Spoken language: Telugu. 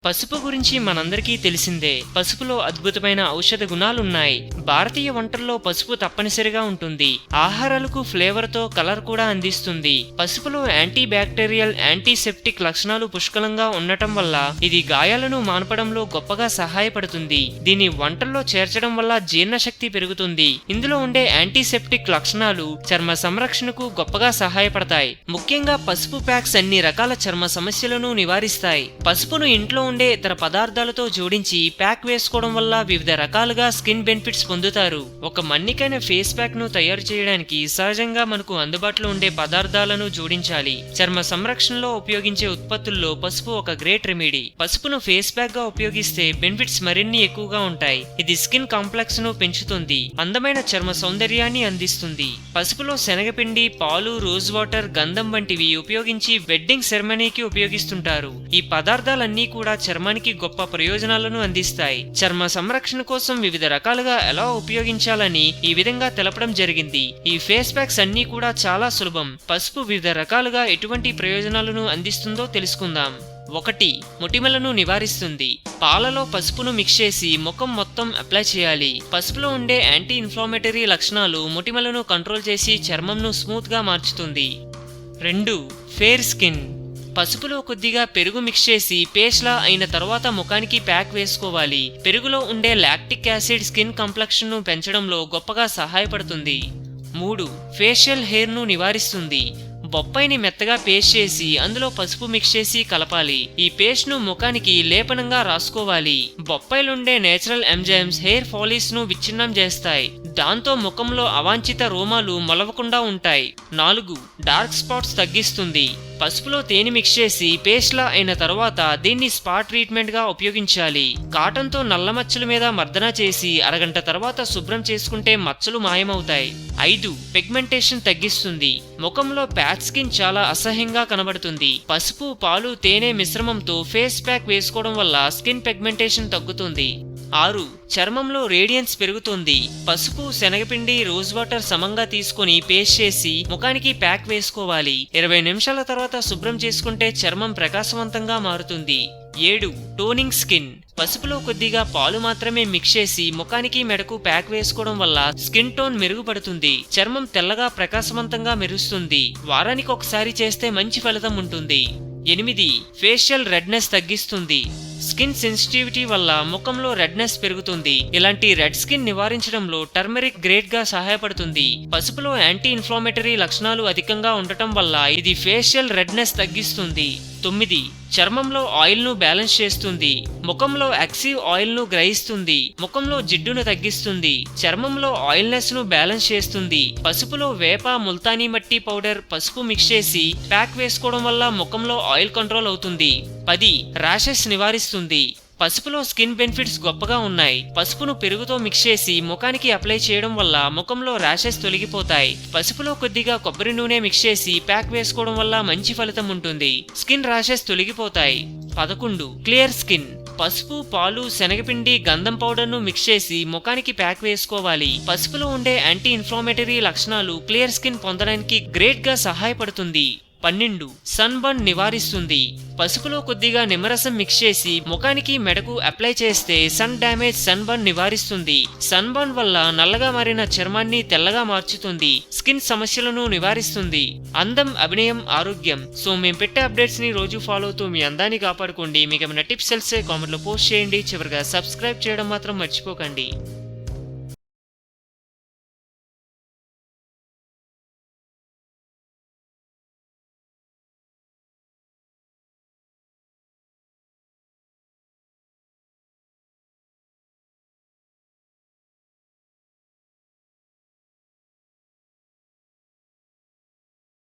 పసుపు గురించి మనందరికీ తెలిసిందే. పసుపులో అద్భుతమైన ఔషధ గుణాలున్నాయి. భారతీయ వంటల్లో పసుపు తప్పనిసరిగా ఉంటుంది. ఆహారాలకు ఫ్లేవర్ తో కలర్ కూడా అందిస్తుంది. పసుపులో యాంటీ బ్యాక్టీరియల్, యాంటీసెప్టిక్ లక్షణాలు పుష్కలంగా ఉండటం వల్ల ఇది గాయాలను మాన్పడంలో గొప్పగా సహాయపడుతుంది. దీన్ని వంటల్లో చేర్చడం వల్ల జీర్ణశక్తి పెరుగుతుంది. ఇందులో ఉండే యాంటీసెప్టిక్ లక్షణాలు చర్మ సంరక్షణకు గొప్పగా సహాయపడతాయి. ముఖ్యంగా పసుపు ప్యాక్స్ అన్ని రకాల చర్మ సమస్యలను నివారిస్తాయి. పసుపును ఇంట్లో ఉండే ఇతర పదార్థాలతో జోడించి ప్యాక్ వేసుకోవడం వల్ల వివిధ రకాలుగా స్కిన్ బెనిఫిట్స్ పొందుతారు. ఒక మన్నికైన ఫేస్ ప్యాక్ ను తయారు చేయడానికి సహజంగా మనకు అందుబాటులో ఉండే పదార్థాలను జోడించాలి. చర్మ సంరక్షణలో ఉపయోగించే ఉత్పత్తుల్లో పసుపు ఒక గ్రేట్ రెమెడీ. పసుపును ఫేస్ ప్యాక్ గా ఉపయోగిస్తే బెనిఫిట్స్ మరిన్ని ఎక్కువగా ఉంటాయి. ఇది స్కిన్ కాంప్లెక్స్ ను పెంచుతుంది, అందమైన చర్మ సౌందర్యాన్ని అందిస్తుంది. పసుపులో శనగపిండి, పాలు, రోజ్ వాటర్, గంధం వంటివి ఉపయోగించి వెడ్డింగ్ సెరమనీకి ఉపయోగిస్తుంటారు. ఈ పదార్థాలన్నీ కూడా చర్మానికి గొప్ప ప్రయోజనాలను అందిస్తాయి. చర్మ సంరక్షణ కోసం వివిధ రకాలుగా ఎలా ఉపయోగించాలని ఈ విధంగా తెలపడం జరిగింది. ఈ ఫేస్ ప్యాక్స్ అన్ని కూడా చాలా సులభం. పసుపు వివిధ రకాలుగా ఎటువంటి ప్రయోజనాలను అందిస్తుందో తెలుసుకుందాం. 1. మొటిమలను నివారిస్తుంది. పాలలో పసుపును మిక్స్ చేసి ముఖం మొత్తం అప్లై చేయాలి. పసుపులో ఉండే యాంటీ ఇన్ఫ్లామేటరీ లక్షణాలు మొటిమలను కంట్రోల్ చేసి చర్మంను స్మూత్ గా మార్చుతుంది. 2. Fair skin. పసుపులో కొద్దిగా పెరుగు మిక్స్ చేసి పేస్ట్ లా అయిన తర్వాత ముఖానికి ప్యాక్ వేసుకోవాలి. పెరుగులో ఉండే లాక్టిక్ యాసిడ్ స్కిన్ కాంప్లెక్షన్ ను పెంచడంలో గొప్పగా సహాయపడుతుంది. 3. ఫేషియల్ హెయిర్ ను నివారిస్తుంది. బొప్పాయిని మెత్తగా పేస్ట్ చేసి అందులో పసుపు మిక్స్ చేసి కలపాలి. ఈ పేస్ట్ ను ముఖానికి లేపనంగా రాసుకోవాలి. బొప్పాయిలుండే నేచురల్ ఎంజైమ్స్ హెయిర్ ఫాలిస్ ను విచ్ఛిన్నం చేస్తాయి. దాంతో ముఖంలో అవాంఛిత రోమాలు మొలవకుండా ఉంటాయి. 4. డార్క్ స్పాట్స్ తగ్గిస్తుంది. పసుపులో తేనె మిక్స్ చేసి పేస్ట్ లా అయిన తర్వాత దీన్ని స్పా ట్రీట్మెంట్ గా ఉపయోగించాలి. కాటన్ తో నల్ల మచ్చల మీద మర్దన చేసి అరగంట తర్వాత శుభ్రం చేసుకుంటే మచ్చలు మాయమవుతాయి. 5. పిగ్మెంటేషన్ తగ్గిస్తుంది. ముఖంలో ప్యాచ్ స్కిన్ చాలా అసహ్యంగా కనబడుతుంది. పసుపు, పాలు, తేనె మిశ్రమంతో ఫేస్ ప్యాక్ వేసుకోవడం వల్ల స్కిన్ పిగ్మెంటేషన్ తగ్గుతుంది. 6. చర్మంలో రేడియన్స్ పెరుగుతుంది. పసుపు, శనగపిండి, రోజ్ వాటర్ సమంగా తీసుకుని పేస్ట్ చేసి ముఖానికి ప్యాక్ వేసుకోవాలి. 20 నిమిషాల తర్వాత శుభ్రం చేసుకుంటే చర్మం ప్రకాశవంతంగా మారుతుంది. 7. Toning skin. పసుపులో కొద్దిగా పాలు మాత్రమే మిక్స్ చేసి ముఖానికి, మెడకు ప్యాక్ వేసుకోవడం వల్ల స్కిన్ టోన్ మెరుగుపడుతుంది. చర్మం తెల్లగా ప్రకాశవంతంగా మెరుస్తుంది. వారానికి ఒకసారి చేస్తే మంచి ఫలితం ఉంటుంది. 8. ఫేషియల్ రెడ్నెస్ తగ్గిస్తుంది. స్కిన్ సెన్సిటివిటీ వల్ల ముఖంలో రెడ్నెస్ పెరుగుతుంది. ఇలాంటి రెడ్ స్కిన్ నివారించడంలో టర్మరిక్ గ్రేట్ గా సహాయపడుతుంది. పసుపులో యాంటీ ఇన్ఫ్లామేటరీ లక్షణాలు అధికంగా ఉండటం వల్ల ఇది ఫేషియల్ రెడ్నెస్ తగ్గిస్తుంది. 9. చర్మంలో ఆయిల్ ను బ్యాలెన్స్ చేస్తుంది. ముఖంలో యాక్సివ్ ఆయిల్ ను గ్రహిస్తుంది. ముఖంలో జిడ్డును తగ్గిస్తుంది. చర్మంలో ఆయిల్నెస్ ను బ్యాలెన్స్ చేస్తుంది. పసుపులో వేప, ముల్తానీ మట్టి పౌడర్, పసుపు మిక్స్ చేసి ప్యాక్ వేసుకోవడం వల్ల ముఖంలో ఆయిల్ కంట్రోల్ అవుతుంది. 10. ర్యాషెస్ నివారిస్తుంది. పసుపులో స్కిన్ బెనిఫిట్స్ గొప్పగా ఉన్నాయి. పసుపును పెరుగుతో మిక్స్ చేసి ముఖానికి అప్లై చేయడం వల్ల ముఖంలో ర్యాషెస్ తొలగిపోతాయి. పసుపులో కొద్దిగా కొబ్బరి నూనె మిక్స్ చేసి ప్యాక్ వేసుకోవడం వల్ల మంచి ఫలితం ఉంటుంది. స్కిన్ ర్యాషెస్ తొలగిపోతాయి. 11. Clear skin. పసుపు, పాలు, శనగపిండి, గంధం పౌడర్ ను మిక్స్ చేసి ముఖానికి ప్యాక్ వేసుకోవాలి. పసుపులో ఉండే యాంటీ ఇన్ఫ్లామేటరీ లక్షణాలు క్లియర్ స్కిన్ పొందడానికి గ్రేట్ గా సహాయపడుతుంది. 12. సన్ బర్న్ నివారిస్తుంది. పసుపులో కొద్దిగా నిమ్మరసం మిక్స్ చేసి ముఖానికి, మెడకు అప్లై చేస్తే సన్ డ్యామేజ్, సన్ బర్న్ నివారిస్తుంది. సన్ బర్న్ వల్ల నల్లగా మారిన చర్మాన్ని తెల్లగా మార్చుతుంది. స్కిన్ సమస్యలను నివారిస్తుంది. అందం, అభినయం, ఆరోగ్యం. సో మేము పెట్టే అప్డేట్స్ ని రోజు ఫాలో అవుతూ మీ అందాన్ని కాపాడుకోండి. మీకు ఏమైనా టిప్స్ తెలిస్తే కామెంట్ లో పోస్ట్ చేయండి. చివరిగా సబ్స్క్రైబ్ చేయడం మాత్రం మర్చిపోకండి.